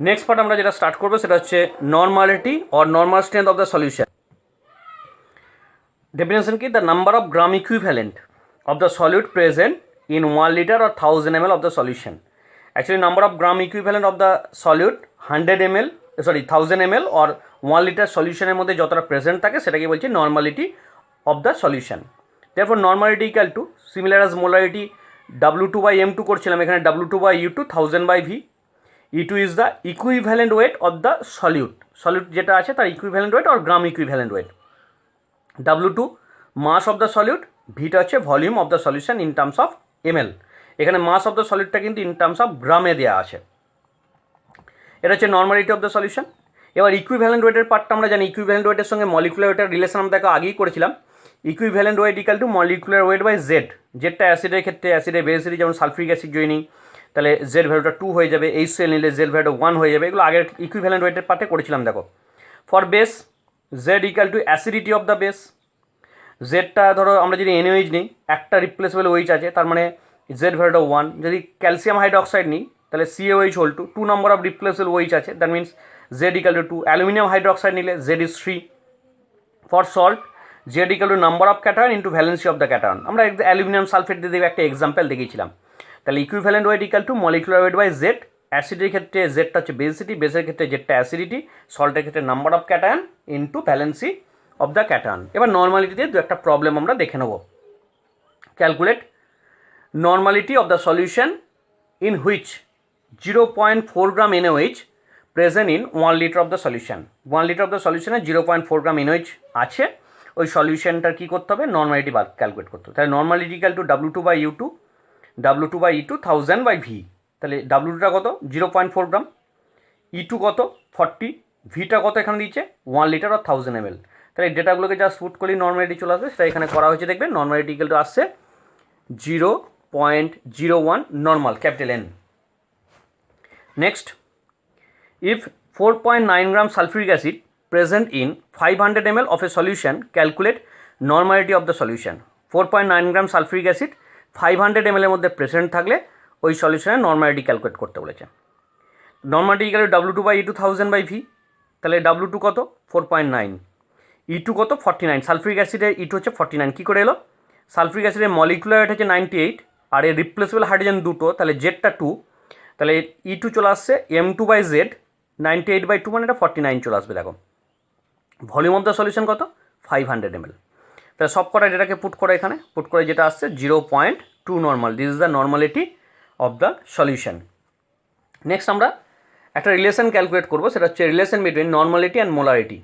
Next part আমরা যেটা start করবো সেটা হচ্ছে normality or normal strength of the solution. Definition কি? The number of gram equivalent of the solute present in 1 liter or 1000 ml of the solution. Actually number of gram equivalent of the solute 100 ml, sorry 1000 ml or 1 liter solution এর মধ্যে যতটা present থাকে সেটাকে বলছি normality of the solution. therefore normality equal to similar as molarity W2 by M2 করছিলাম, এখানে W2 by U2 1000 by V. E2 is the equivalent weight of the solute, solute যেটা আছে তার equivalent weight or gram equivalent weight. W2 mass of the solute, ভিটা হচ্ছে volume of the solution in terms of ML. এখানে মাস of the সলিউটটা কিন্তু in terms of গ্রামে দেওয়া আছে। এটা হচ্ছে নর্মালিটি অফ দ্য সলিউশন। এবার ইকুইভ্যালেন্ট ওয়েটের পার্টটা আমরা জানি, ইকুইভ্যালেন্ট ওয়েটের সঙ্গে মলিকুলার ওয়েটের রিলেশন আমরা তাকে আগেই করেছিলাম। Equivalent weight equal to molecular weight by Z. জেডটা অ্যাসিডের ক্ষেত্রে অ্যাসিডের বেস সিরিজ যেমন সালফ্রিক অ্যাসিড যদি নিই তাহলে জেড ভ্যালুটা 2 হয়ে যাবে, HCl নিলে জেড ভ্যালুটা 1 হয়ে যাবে। এগুলো আগের ইকুইভ্যালেন্ট ওয়েটের পার্টে করেছিলাম। দেখো for base Z equal to acidity of the base. জেডটা ধরো আমরা যদি এনওএইচ নিই, একটা রিপ্লেসেবল ওইচ আছে, তার মানে জেড ভ্যালুটা 1। যদি ক্যালসিয়াম হাইড্রক্সাইড নিই তাহলে CaOH whole 2 number of replaceable OH আছে, that means Z equal to 2। Aluminium hydroxide নিলে Z is 3। For salt Z equal to number of cation into valency of the cation. আমরা aluminium sulphate দিয়ে একটা example দেখিয়েছিলাম। তাহলে equivalent weight equal to molecular weight by Z. অ্যাসিডের ক্ষেত্রে জেডটা হচ্ছে বেসিটি, বেসের ক্ষেত্রে জেডটা অ্যাসিডিটি, সল্টের ক্ষেত্রে number of cation into valency of the cation. এবার নর্মালিটি দিয়ে দু একটা প্রবলেম আমরা দেখে নেব। Calculate normality of the solution in which 0.4 gram NaOH present in 1 litre of the solution. 1 litre of the সলিউশনে 0.4 গ্রাম NaOH আছে। ওই সলিউশনটার কী করতে হবে? নর্মালিটি ক্যালকুলেট করতে হবে। তাহলে normality equal to W2 by U2, W2 by E2 1000 by V। তাহলে W2টা কত? 0.4 গ্রাম, E2 কত? 40, ভিটা কত এখানে দিচ্ছে? 1 লিটার আর 1000 ml। তাহলে এই ডেটাগুলোকে যা পুট করলেই নর্মালিটি চলে আসবে, সেটা এখানে করা হয়েছে। দেখবেন নর্মালিটি ইকুয়াল টু আসছে 0.01 normal, capital N। Next, if 4.9 gram sulphuric acid present in 500 ml of a solution, calculate normality of the solution. 4.9 gram sulphuric acid 500 ml এর মধ্যে প্রেজেন্ট থাকলে ওই সলিউশনের নর্মালিটি ক্যালকুলেট করতে বলেছে। Normality equal to W2 by E2 1000 by V। তাহলে W2 কত? 4.9, E2 কত? 49। Sulphuric অ্যাসিডের E2 হচ্ছে 49। কী করে এলো? সালফ্রিক অ্যাসিডের মলিকুলার ওয়েট হচ্ছে 98 আর এর রিপ্লেসেবল হাইড্রোজেন দুটো, তাহলে জেডটা 2, তাহলে E2 চলে আসছে M2 বাই জেড। 98 বাই 2 মানে এটা 49 চলে আসবে। দেখো ভলিউম অফ দ্য সলিউশন কত? 500 ml। তাহলে সব কটা ডেটাকে পুট করে এখানে পুট করে যেটা আসছে 0.2 normal. This is the normality of the solution. Next আমরা একটা রিলেশন ক্যালকুলেট করবো, সেটা হচ্ছে relation between normality and molarity.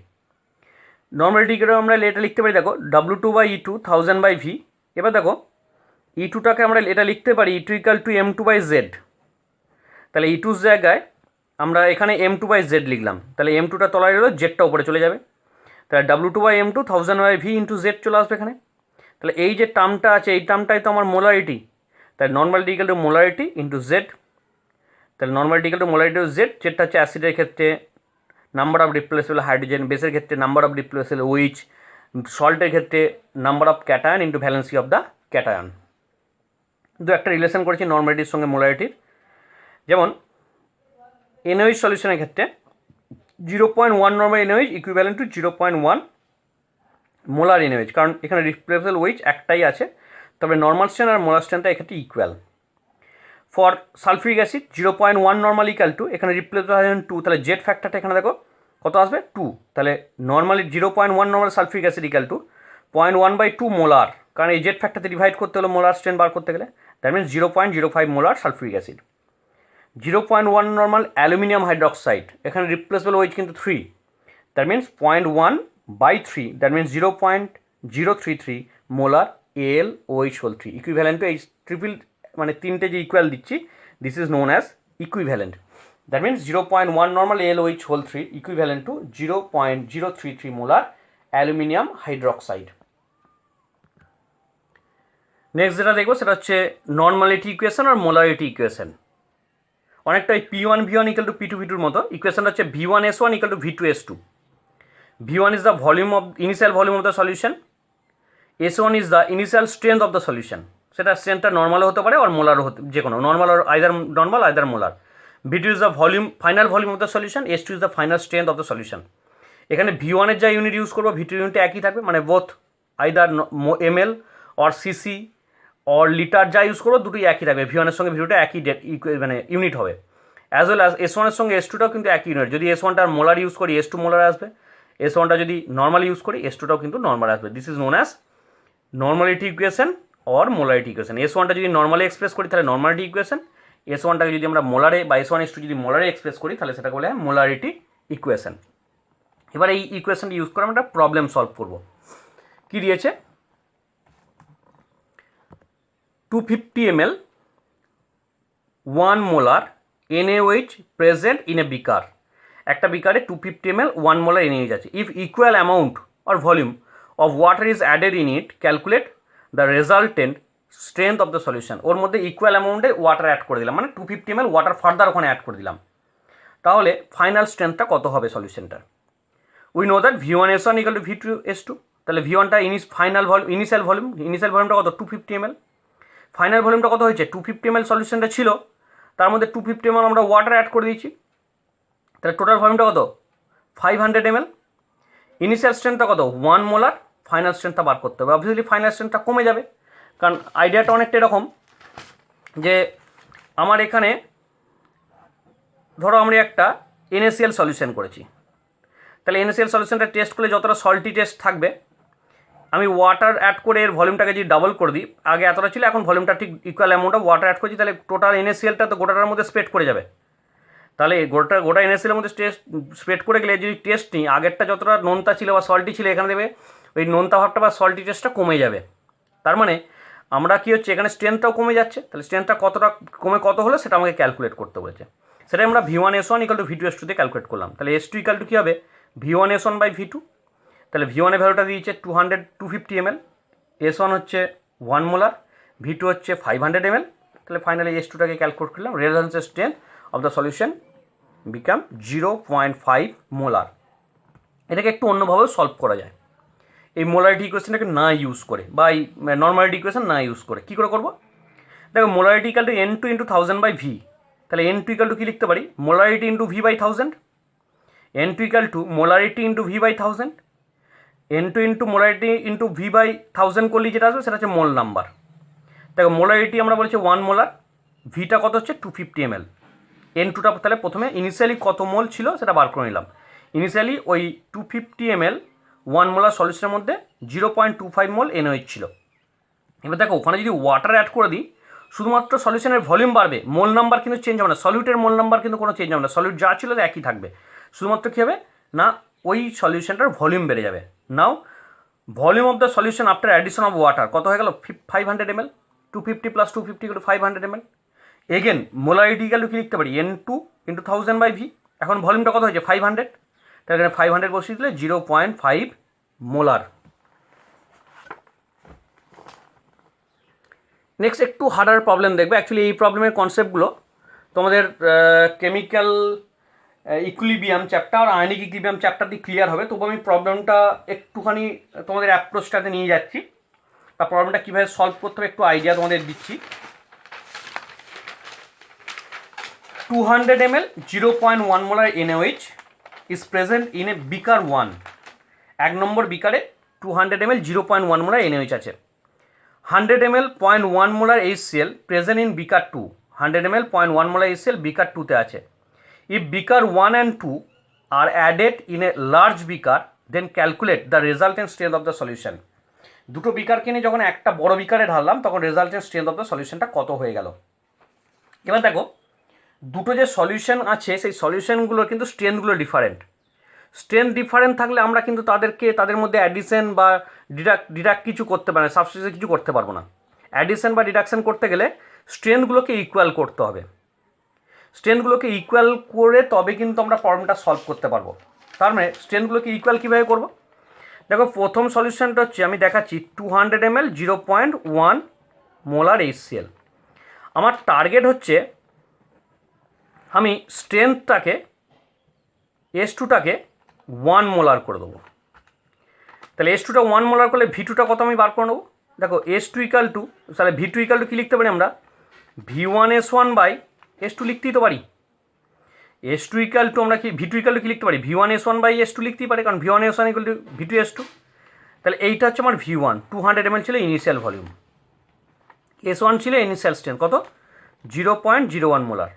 Normality করে আমরা এটা লিখতে পারি, দেখো W2 by E2 1000 by V। এবার দেখো E2টাকে আমরা এটা লিখতে পারি E2 equal to M2 by Z. তাহলে E2's জায়গায় আমরা এখানে M2 বাই জেড লিখলাম, তাহলে M2টা তলায় রইল, জেডটা উপরে চলে যাবে। তাহলে W2 by M2 1000 by V into Z চলে আসবে এখানে। তাহলে এই যে টার্মটা আছে এই টার্মটাই তো আমার মোলারিটি। তাহলে normality equal to molarity into Z. তাহলে normality equal to molarity to Z. জেডটা হচ্ছে অ্যাসিডের ক্ষেত্রে নাম্বার অফ রিপ্লেসেবল হাইড্রোজেন, বেসের ক্ষেত্রে নাম্বার অফ রিপ্লেসেবল ওইচ, সল্টের ক্ষেত্রে number of cation into valency of the cation. দু একটা রিলেশন করেছি নর্মালিটির সঙ্গে মোলারিটির। যেমন NaOH সলিউশনের ক্ষেত্রে 0.1 normal NaOH equivalent to 0.1 molar NaOH, কারণ এখানে রিপ্লেসেবল ওইচ একটাই আছে, তবে নর্মাল স্ট্রেন্থ আর মোলার স্ট্রেন্থটা এক্ষেত্রে equal. For sulphuric acid 0.1 normal equal to, এখানে রিপ্লেসেবল হাইড্রোজেন 2, তাহলে জেড ফ্যাক্টরটা এখানে দেখো কত আসবে? 2। তাহলে normally 0.1 normal sulphuric acid equal to 0.1 by 2 molar, কারণ এই জেড ফ্যাক্টরতে ডিভাইড করতে হলো মোলার স্ট্রেন্থ বার করতে গেলে, that means 0.05 molar sulphuric acid. 0.1 normal aluminium hydroxide, এখানে রিপ্লেসেবল ওইচ কিন্তু 3, that means 0.1 by 3, that means 0.033 molar AlOH whole 3 equivalent to এই ট্রিপল, মানে তিনটে যে ইকুয়াল দিচ্ছি, this is known as equivalent. That means 0.1 normal AlOH whole 3 equivalent to 0.033 molar aluminium hydroxide. Next যেটা দেখবো সেটা হচ্ছে নর্মালিটি ইকুয়েশন আর মোলারিটি ইকুয়েশন। অনেকটা ওই P1 V1 equal to P2 V2 মতো। ইকুয়েশনটা হচ্ছে V1S1 equal to V2S2। V1 is the volume of initial volume of the solution, S1 is the initial strength of the solution। সেটা স্ট্রেংথটা নর্মালও হতে পারে আর মোলারও হতে, যে কোনো নর্মাল আর either normal either molar. V2 is the volume, final volume of the solution, S2 is the final strength of the solution. এখানে V1 এর যা ইউনিট ইউজ করবো V2 ইউনিটটা একই থাকবে, মানে both either ml or CC or litre যা use করবো দুটোই একই থাকবে। V1 এর সঙ্গে V2টা একই মানে ইউনিট হবে। অ্যাজ ওয়েল অ্যাজ S1 এর সঙ্গে S2টাও কিন্তু একই ইউনিট। যদি S1টার মোলার ইউজ করি S2 মোলার আসবে, S1টা যদি নর্মাল ইউজ করি S2টাও কিন্তু নর্মাল আসবে। This is known as normality equation or molarity equation. S1টা যদি নর্মালি এক্সপ্রেস করি তাহলে নর্মালিটি ইকুয়েশন, S1টাকে যদি আমরা মোলারে বা S1 S2 যদি মোলারে এক্সপ্রেস করি তাহলে সেটা বলে মোলারিটি ইকুয়েশন। এবার এই ইকুয়েশনটা ইউজ করে আমরা প্রবলেম সলভ করব। কি দিয়েছে, 250 ml 1 molar NaOH present in a beaker. একটা বিকারে 250 ml 1 মোলার NaOH আছে। If equal amount or volume of water is added in it, calculate the resultant strength of the solution. ওর মধ্যে ইকুয়াল অ্যামাউন্টে ওয়াটার অ্যাড করে দিলাম, মানে 250 ml water further ওখানে add করে দিলাম, তাহলে ফাইনাল স্ট্রেংথটা কত হবে সলিউশনটার। We know that V1S1 equal to V2S2, তাহলে V1টা ইনিশিয়াল ভলিউমটা কত 250 ml, ফাইনাল ভলিউমটা কত হয়েছে 250 ml সলিউশনটা ছিল, তার মধ্যে 250 ml আমরা ওয়াটার অ্যাড করে দিয়েছি, তাহলে টোটাল ভলিউমটা কত 500 ml। ইনিশিয়াল স্ট্রেংথটা কত 1 মোলার, ফাইনাল স্ট্রেংথটা বার করতে হবে। অবভিয়াসলি ফাইনাল স্ট্রেংথটা কমে যাবে, কারণ আইডিয়াটা অনেকটা এরকম যে আমার এখানে ধরো আমরা একটা NaCl সলিউশন করেছি, তাহলে NaCl সলিউশনটা টেস্ট করলে যতটা সল্টি টেস্ট থাকবে, আমি ওয়াটার অ্যাড করে এর ভলিউমটাকে যদি ডাবল করে দিই, আগে এতটা ছিল এখন ভলিউমটা ঠিক equal amount of water add করছি, তাহলে টোটাল NaClটা তো গোটাটার মধ্যে স্প্রেড করে যাবে। তাহলে গোটা NaCl এর মধ্যে স্প্রেড করে গেলে যদি টেস্ট নিই, আগেরটা যতটা নোনতা ছিল বা সল্টি ছিল এখানে দেবে ওই নোনতা ভাবটা বা সল্টি টেস্টটা কমে যাবে। তার মানে আমরা কী হচ্ছে এখানে স্ট্রেংথটাও কমে যাচ্ছে, তাহলে স্ট্রেংথটা কতটা কত হলো সেটা আমাকে ক্যালকুলেট করতে বলেছে। সেটা আমরা V1S1 ইকুয়াল টু V2S2 দিয়ে ক্যালকুলেট করলাম। তাহলে S2 ইকুয়াল টু কী হবে V1S1 বাই V2, তাহলে V1 এর ভ্যালুটা দিয়েছে 250 ml, S1 হচ্ছে 1 মোলার, V2 হচ্ছে 500 ml, তাহলে ফাইনালি S2টাকে ক্যালকুলেট করলাম। Resultant strength of the solution become 0.5 molar. এটাকে একটু অন্যভাবেও সলভ করা যায়, এই মোলারিটি ইকুয়েশনটাকে না ইউজ করে বা এই নর্মালিটি ইকুয়েশন না ইউজ করে। কী করে করবো দেখো, molarity equal to N2 × 1000 by V, তাহলে N2 ইকাল টু কী লিখতে পারি molarity into V by 1000, N2 equal to molarity into V by 1000, N2 into molarity into V by 1000 করলে যেটা আসবে সেটা হচ্ছে মোল নাম্বার। দেখো মোলারিটি আমরা বলেছি 1 মোলার, ভিটা কত হচ্ছে 250 ml, N2টা তাহলে প্রথমে ইনিশিয়ালি কত মোল ছিল সেটা বার করে নিলাম। ইনিশিয়ালি ওই 250 ml 1 মোলার সলিউশনের মধ্যে 0.25 মোল NaOH ছিল। এবার দেখো ওখানে যদি ওয়াটার অ্যাড করে দিই শুধুমাত্র সলিউশনের ভলিউম বাড়বে, মোল নাম্বার কিন্তু চেঞ্জ হবে না, সলিউটের মোল নাম্বার কিন্তু কোনো চেঞ্জ হবে না, সলিউট যা ছিল একই থাকবে, শুধুমাত্র কী হবে না ওই সলিউশনটার ভলিউম বেড়ে যাবে। Now volume of the solution after addition of water কত হয়ে গেল 500 ml, 250 + 250 = 500 ml। Again molarity equal to কী লিখতে পারি N2 × 1000 বাই V, এখন ভলিউমটা কত হয়েছে 500, তাহলে এখানে 500 বসিয়ে দিলে 0.5 মোলার। নেক্সট একটু হার্ডার প্রবলেম দেখবে। অ্যাকচুয়ালি এই প্রবলেমের কনসেপ্টগুলো তোমাদের কেমিক্যাল ইকুইলিব্রিয়াম চ্যাপ্টার আর আয়নিক ইকুইলিব্রিয়াম চ্যাপ্টার দিয়ে ক্লিয়ার হবে, তবু আমি প্রবলেমটা একটুখানি তোমাদের অ্যাপ্রোচটাতে নিয়ে যাচ্ছি বা প্রবলেমটা কীভাবে সলভ করতে হবে একটু আইডিয়া তোমাদের দিচ্ছি। 200 ml 0.1 molar NaOH is present in a beaker 1, এক নম্বর বিকারে 200 ml 0.1 মোলার NaOH আছে। 100 ml 0.1 molar HCl present in beaker 2, 100 ml 0.1 molar HCl beaker 2তে আছে। If beaker 1 and 2 are added in a large beaker then calculate the resultant strength of the solution. দুটো বিকারকে নিয়ে যখন একটা বড় বিকারে ঢাললাম তখন রেজাল্টেন্ট স্ট্রেংথ অফ দ্য সলিউশনটা কত হয়ে গেল। এবার দেখো দুটো যে সলিউশন আছে সেই সলিউশনগুলোর কিন্তু স্ট্রেংথগুলো ডিফারেন্ট। স্ট্রেংথ ডিফারেন্ট থাকলে আমরা কিন্তু তাদের মধ্যে অ্যাডিশন বা ডিডাক্ট কিছু করতে পারি না, সাবস্টিটিউশন কিছু করতে পারবো না। অ্যাডিশন বা ডিডাকশন করতে গেলে স্ট্রেংথগুলোকে ইকুয়াল করতে হবে, স্ট্রেংথগুলোকে ইকুয়াল করে তবে কিন্তু আমরা প্রবলেমটা সলভ করতে পারবো। তার মানে স্ট্রেংথগুলোকে ইকুয়াল কীভাবে করবো দেখো, প্রথম সলিউশনটা হচ্ছে আমি দেখাচ্ছি 200 ml 0.1 মোলার HCl। আমার টার্গেট হচ্ছে আমি স্ট্রেংথটাকে S2টাকে 1 মোলার করে দেবো। তাহলে S2টা 1 মোলার করলে V2টা কত আমি বার করে নেবো। দেখো S2 ইকাল টু তাহলে V2 ইকাল টু কী লিখতে পারি আমরা V1S1 বাই S2 লিখতেই তো পারি, S2 ইকাল টু আমরা কি V2 ইকাল টু কি লিখতে পারি, V1S1/S2 লিখতেই পারি, কারণ V1S1 ইকাল টু V2S2। তাহলে এইটা হচ্ছে আমার V1, 200 ml ছিল ইনিশিয়াল ভলিউম, S1 ছিল ইনিশিয়াল স্ট্রেন্থ কত, 0.01 মোলার।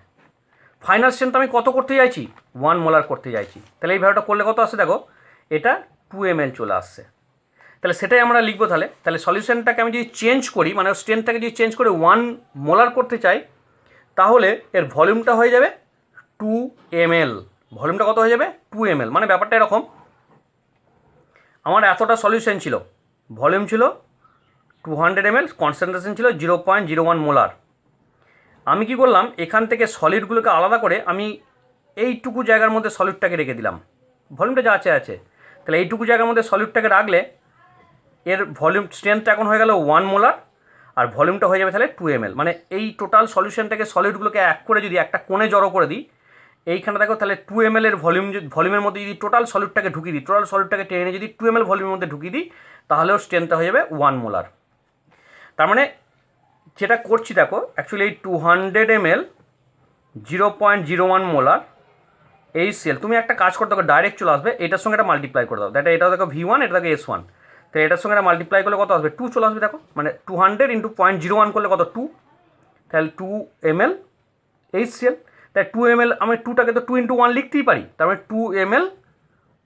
ফাইনাল স্ট্রেন্থ আমি কত করতে চাইছি, 1 মোলার করতে চাইছি। তাহলে এই ভ্যালুটা করলে কত আসছে দেখো, এটা 2 ml চলে আসছে। তাহলে সেটাই আমরা লিখবো। তাহলে সলিউশনটাকে আমি যদি চেঞ্জ করি, মানে স্ট্রেন্থটাকে যদি চেঞ্জ করে 1 মোলার করতে চাই, তাহলে এর ভলিউমটা হয়ে যাবে 2 ml। ভলিউমটা কত হয়ে যাবে, 2 ml। মানে ব্যাপারটা এরকম, আমার এতটা সলিউশন ছিল, ভলিউম ছিল 200 ml, কনসেন্ট্রেশন ছিল 0.01 মোলার। আমি কি করলাম, এখান থেকে সলিডগুলোকে আলাদা করে আমি এইটুকু জায়গার মধ্যে সলিডটাকে রেখে দিলাম, ভলিউমটা যা আছে। তাহলে এইটুকু জায়গার মধ্যে সলিডটাকে রাখলে এর ভলিউম স্ট্রেংথটা এখন হয়ে গেল 1 মোলার, আর ভলিউমটা হয়ে যাবে তাহলে 2 ml। মানে এই টোটাল সলিউশনটাকে সলিডগুলোকে এক করে যদি একটা কোণে জড়ো করে দিই, এইখানে দেখো, তাহলে 2 ml এর ভলিউমের মধ্যে যদি টোটাল সলিডটাকে ঢুকিয়ে দিই, টোটাল সলিডটাকে টেনে যদি 2 ml ভলিউমের মধ্যে ঢুকিয়ে দিই, তাহলেও স্ট্রেংথটা হয়ে যাবে 1 মোলার। তার মানে যেটা করছি দেখো, অ্যাকচুয়ালি এই 200 ml 0.01 মোলার HCl, তুমি একটা কাজ করতে হবে, ডাইরেক্ট চলে আসবে, এটার সঙ্গে এটা মাল্টিপ্লাই করে দাও। এটা দেখো V1, এটা দেখো S1, তো এটার সঙ্গে এটা মাল্টিপ্লাই করলে কত আসবে, 2 চলে আসবে। দেখো মানে 200 × 0.01 করলে কত, 2, তাহলে 2 ml HCl। তাই 2 ml, আমি 2টাকে তো 2 × 1 লিখতেই পারি, তার মানে 2 ml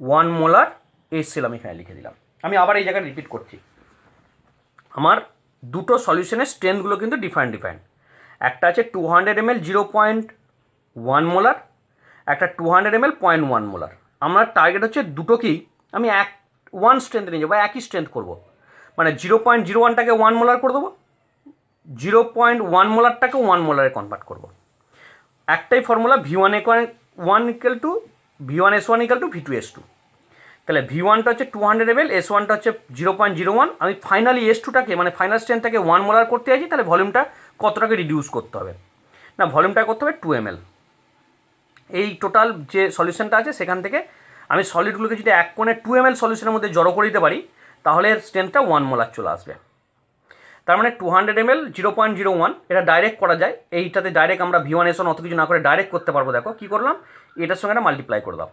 1 মোলার HCl আমি এখানে লিখে দিলাম। আমি আবার এই জায়গায় রিপিট করছি, আমার দুটো সলিউশনের স্ট্রেন্থগুলো কিন্তু ডিফারেন্ট। একটা আছে 200 ml 0.1 মোলার, একটা 200 ml 0.1 মোলার। আমার টার্গেট হচ্ছে দুটোকেই আমি 1 স্ট্রেন্থ নিয়ে যাবো, একই স্ট্রেন্থ করবো। মানে 0.01টাকে 1 মোলার করে দেবো, 0.1 মোলারটাকে 1 মোলারে কনভার্ট করবো। একটাই ফর্মুলা, V1S1 = V2S2। তাহলে V1টা হচ্ছে 200 ml, S1টা হচ্ছে 0.01। আমি ফাইনালি S2টাকে, মানে ফাইনাল স্ট্রেন্থটাকে 1 মোলার করতে চাইছি, তাহলে ভলিউমটা কতটাকে রিডিউস করতে হবে, না ভলিউমটা করতে হবে 2 ml। এই টোটাল যে সলিউশনটা আছে সেখান থেকে আমি সলিডগুলোকে যদি এক কোণে 2 ml সলিউশনের মধ্যে জড়ো করে দিতে পারি, তাহলে এর স্ট্রেন্থটা 1 মোলার চলে আসবে। তার মানে 200 ml 0.01, এটা ডাইরেক্ট করা যায়। এইটাতে ডাইরেক্ট আমরা V1S1 অত কিছু না করে ডাইরেক্ট করতে পারবো। দেখো কী করলাম, এটার সঙ্গে এটা মাল্টিপ্লাই করে দাও,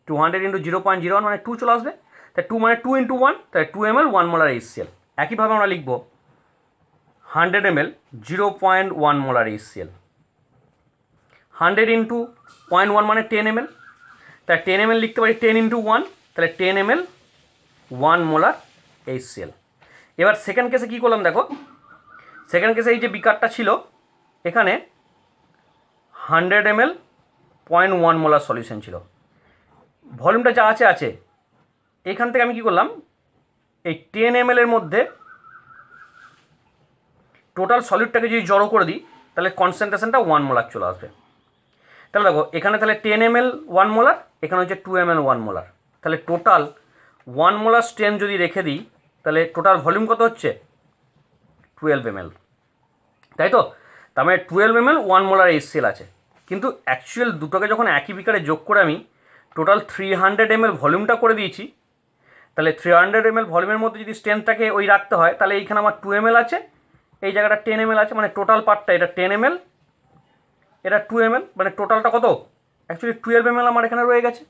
200 × 0.01 মানে 2 চলে আসবে। তাই 2 মানে 2 × 1, তাই 2 ml 1 মোলার HCl। একইভাবে আমরা লিখব 100 ml 0.1 মোলার HCl, 100 × 0.1 মানে 10 ml, তাই 10 ml লিখতে পারি 10 × 1, তাহলে 10 ml 1 মোলার HCl। এবার সেকেন্ড কেসে কী করলাম দেখো, সেকেন্ড কেসে এই যে বিকারটা ছিল, এখানে 100 ml 0.1 মোলার সলিউশন ছিল, ভলিউমটা যা আছে। এখান থেকে আমি কী করলাম, এই 10 ml এর মধ্যে টোটাল সলিডটাকে যদি জড়ো করে দিই, তাহলে কনসেন্ট্রেশনটা 1 মোলার চলে আসবে। তাহলে দেখো এখানে তাহলে 10 ml 1 মোলার, এখানে হচ্ছে 2 ml 1 মোলার, তাহলে টোটাল 1 মোলার স্ট্রেন্থ যদি রেখে দিই, তাহলে টোটাল ভলিউম কত হচ্ছে 12 ml, তাই তো। তার মানে 12 ml 1 মোলার HCl আছে। কিন্তু অ্যাকচুয়াল দুটোকে যখন একই বিকারে যোগ করে আমি টোটাল 300 ml ভলিউমটা করে দিয়েছি, তাহলে 300 ml ভলিউমের মধ্যে যদি স্ট্রেন্থটাকে ওই রাখতে হয়, তাহলে এইখানে আমার 2 ml আছে, এই জায়গাটা 10 ml আছে, মানে টোটাল পার্টটা এটা 10 ml, এটা 2 ml, মানে টোটালটা কত, অ্যাকচুয়ালি 12 ml আমার এখানে রয়ে গেছে।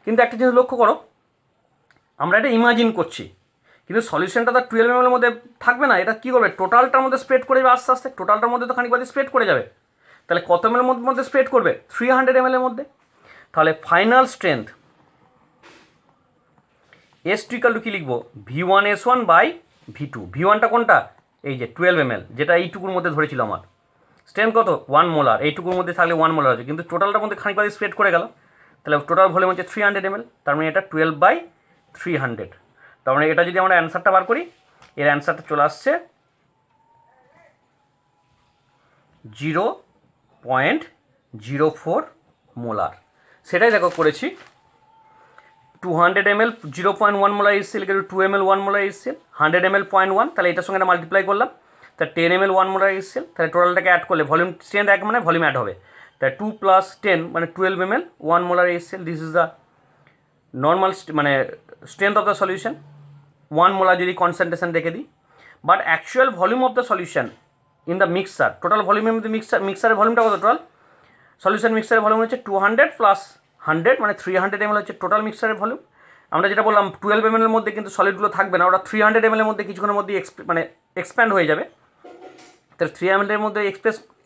কিন্তু একটা জিনিস লক্ষ্য করো, আমরা এটা ইমাজিন করছি, কিন্তু সলিউশনটা তো 12 ml এর মধ্যে থাকবে না। এটা কী করবে, টোটালটার মধ্যে স্প্রেড করে যাবে আস্তে আস্তে, টোটালটার মধ্যে তো খানিকবাদে স্প্রেড করে যাবে। তাহলে কত ml এর মধ্যে স্প্রেড করবে, 300 ml এর মধ্যে। তাহলে ফাইনাল স্ট্রেংথ S2 = কী লিখবো, V1S1/V2। V1টা কোনটা, এই যে 12 ml, যেটা এইটুকুর মধ্যে ধরেছিল আমার, স্ট্রেংথ কত 1 মোলার, এইটুকুর মধ্যে থাকলে 1 মোলার আছে, কিন্তু টোটালটার মধ্যে খানিকবাদে স্প্রেড করে গেল। তাহলে টোটাল ভলিউম হচ্ছে 300 ml, তার মানে এটা 12/300। তার মানে এটা যদি আমরা অ্যান্সারটা বার করি, এর অ্যান্সারটা চলে আসছে 0.04 মোলার। সেটাই দেখো করেছি, 200 ml 0.1 molar HCl = 2 ml 1 molar HCl, 100 ml 0.1, তাহলে এটার সঙ্গে মাল্টিপ্লাই করলাম, তা 10 ml 1 মোলার HCl। তাহলে টোটালটাকে অ্যাড করলে ভলিউম স্ট্রেন্থ এক মানে ভলিউম অ্যাড হবে, তাই 2 + 10 মানে 12 ml 1 molar HCl। This is the normal মানে strength of the solution, 1 molar যদি কনসেন্ট্রেশন রেখে দিই। But actual volume of the solution in the mixture, total ভলিউমের মধ্যে মিক্সারের ভলিউমটা কত, টোটাল সলিউশন মিক্সারের ভলিউম হচ্ছে 200 প্লাস 100 মানে 300 ml হচ্ছে টোটাল মিক্সারের ভলিউম। আমরা যেটা বললাম 12 ml এর মধ্যে কিন্তু সলিডগুলো থাকবে না, ওটা 300 ml এর মধ্যে কিছুক্ষণের মধ্যে মানে এক্সপ্যান্ড হয়ে যাবে। তাহলে 3 ml এর মধ্যে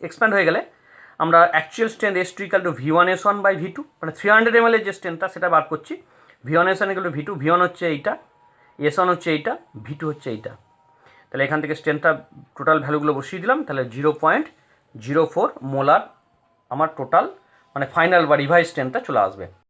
এক্সপ্যান্ড হয়ে গেলে আমরা actual strength S2 equal to V1S1/V2, মানে 300 ml এর যে স্ট্রেন্থটা সেটা বার করছি। V1S1 equal to V2, V1 হচ্ছে এইটা, S1 হচ্ছে এইটা, V2 হচ্ছে এইটা। তাহলে এখান থেকে স্ট্রেন্থটা টোটাল ভ্যালুগুলো বসিয়ে দিলাম, তাহলে 0.04 মোলার আমার টোটাল মানে ফাইনাল বা রিভাইজ স্ট্রেন্থটা চলে আসবে।